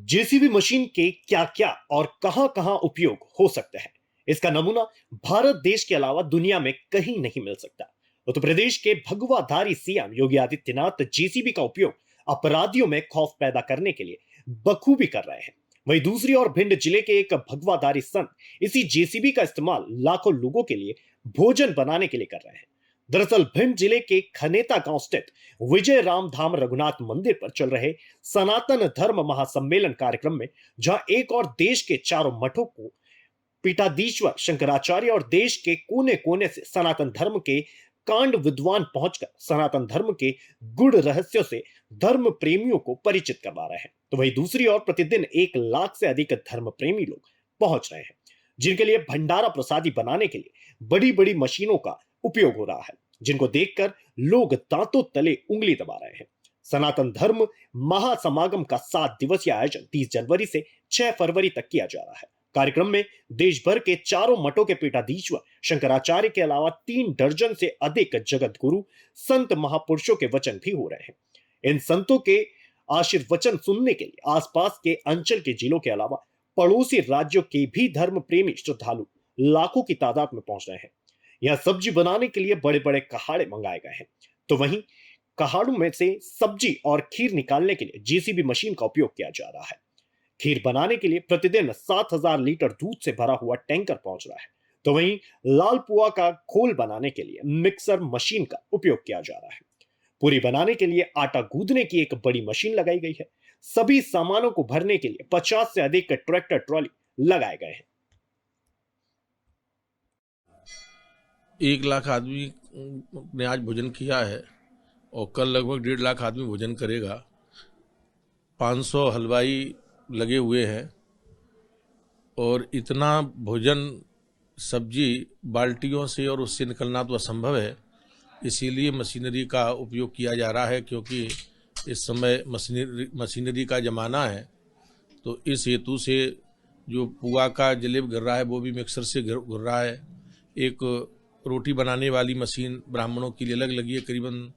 JCB machine के क्या क्या और कहां कहां उपयोग हो सकते हैं, इसका नमूना भारत देश के अलावा दुनिया में कहीं नहीं मिल सकता। उत्तर प्रदेश के भगवाधारी सीएम योगी आदित्यनाथ जेसीबी का उपयोग अपराधियों में खौफ पैदा करने के लिए बखूबी कर रहे हैं। वहीं दूसरी ओर भिंड जिले के एक भगवाधारी संत इसी जेसीबी का इस्तेमाल लाखों लोगों के लिए भोजन बनाने के लिए कर रहे हैं। दरअसल भिंड जिले के खनेता गांव स्थित विजय राम धाम रघुनाथ मंदिर पर चल रहे सनातन धर्म महासम्मेलन कार्यक्रम में, जहां एक और देश के चारों मठों को पीठाधीश्वर शंकराचार्य और देश के कोने कोने से सनातन धर्म के कांड विद्वान पहुंचकर सनातन धर्म के गुड़ रहस्यों से धर्म प्रेमियों को परिचित करवा रहे हैं, तो वहीं दूसरी ओर प्रतिदिन 1 लाख से अधिक धर्म प्रेमी लोग पहुंच रहे हैं, जिनके लिए भंडारा प्रसादी बनाने के लिए बड़ी बड़ी मशीनों का उपयोग हो रहा है, जिनको देखकर लोग दांतों तले उंगली दबा रहे हैं। सनातन धर्म महासमागम का 7 दिवसीय आयोजन 30 जनवरी से 6 फरवरी तक किया जा रहा है। कार्यक्रम में देश भर के चारों मठों के पीठाधीश्वर शंकराचार्य के अलावा 3 दर्जन से अधिक जगत गुरु संत महापुरुषों के वचन भी हो रहे हैं। इन संतों के आशीर्वचन सुनने के लिए आसपास के अंचल के जिलों के अलावा पड़ोसी राज्यों के भी धर्म प्रेमी श्रद्धालु लाखों की तादाद में पहुंच रहे हैं। यह सब्जी बनाने के लिए बड़े बड़े कहाड़े मंगाए गए हैं, तो वहीं कहाड़ों में से सब्जी और खीर निकालने के लिए जेसीबी मशीन का उपयोग किया जा रहा है। खीर बनाने के लिए प्रतिदिन 7,000 लीटर दूध से भरा हुआ टैंकर पहुंच रहा है, तो वहीं लाल पुआ का खोल बनाने के लिए मिक्सर मशीन का उपयोग किया जा रहा है। पूरी बनाने के लिए आटा गूंदने की एक बड़ी मशीन लगाई गई है। सभी सामानों को भरने के लिए 50 से अधिक ट्रैक्टर ट्रॉली लगाए गए हैं। 1 लाख आदमी ने आज भोजन किया है और कल लगभग 1.5 लाख आदमी भोजन करेगा। 500 हलवाई लगे हुए हैं और इतना भोजन सब्जी बाल्टियों से और उससे निकलना तो असंभव है, इसीलिए मशीनरी का उपयोग किया जा रहा है, क्योंकि इस समय मशीनरी का ज़माना है। तो इस हेतु से जो पुआ का जलेब गिर रहा है वो भी मिक्सर से गिर रहा है। एक रोटी बनाने वाली मशीन ब्राह्मणों के लिए अलग लगी है, करीबन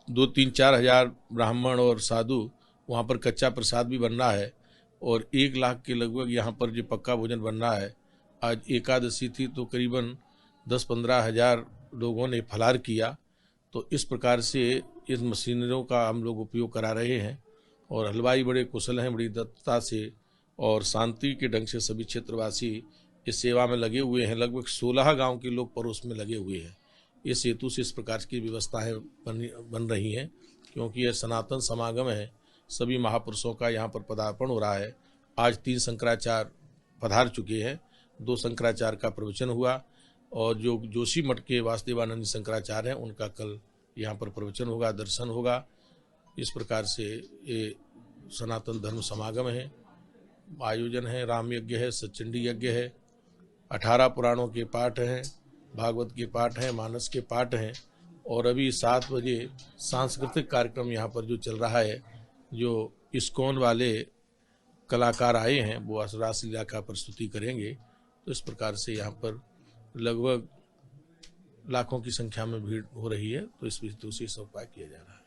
2-3-4 हज़ार ब्राह्मण और साधु वहाँ पर कच्चा प्रसाद भी बन रहा है और 1 लाख के लगभग यहाँ पर जो पक्का भोजन बन रहा है। आज एकादशी थी तो करीबन 10-15 हज़ार लोगों ने फलाहार किया। तो इस प्रकार से इस मशीनरों का हम लोग उपयोग करा रहे हैं और हलवाई बड़े कुशल हैं, बड़ी दक्षता से और शांति के ढंग से सभी क्षेत्रवासी इस सेवा में लगे हुए हैं। लगभग 16 गांव के लोग पड़ोस में लगे हुए हैं। इस हेतु से इस प्रकार की व्यवस्थाएं बन रही हैं, क्योंकि यह सनातन समागम है। सभी महापुरुषों का यहाँ पर पदार्पण हो रहा है। आज 3 शंकराचार्य पधार चुके हैं, 2 शंकराचार्य का प्रवचन हुआ और जो जोशी मठ के वासुदेवानंद शंकराचार्य हैं उनका कल यहाँ पर प्रवचन होगा, दर्शन होगा। इस प्रकार से ये सनातन धर्म समागम है, आयोजन है, राम यज्ञ है, सचंडी यज्ञ है, 18 पुराणों के पाठ हैं, भागवत के पाठ हैं, मानस के पाठ हैं और अभी 7 बजे सांस्कृतिक कार्यक्रम यहाँ पर जो चल रहा है, जो इस्कॉन वाले कलाकार आए हैं वो रासलीला का प्रस्तुति करेंगे। तो इस प्रकार से यहाँ पर लगभग लाखों की संख्या में भीड़ हो रही है। तो इस हेतु से उपाय किया जा रहा है।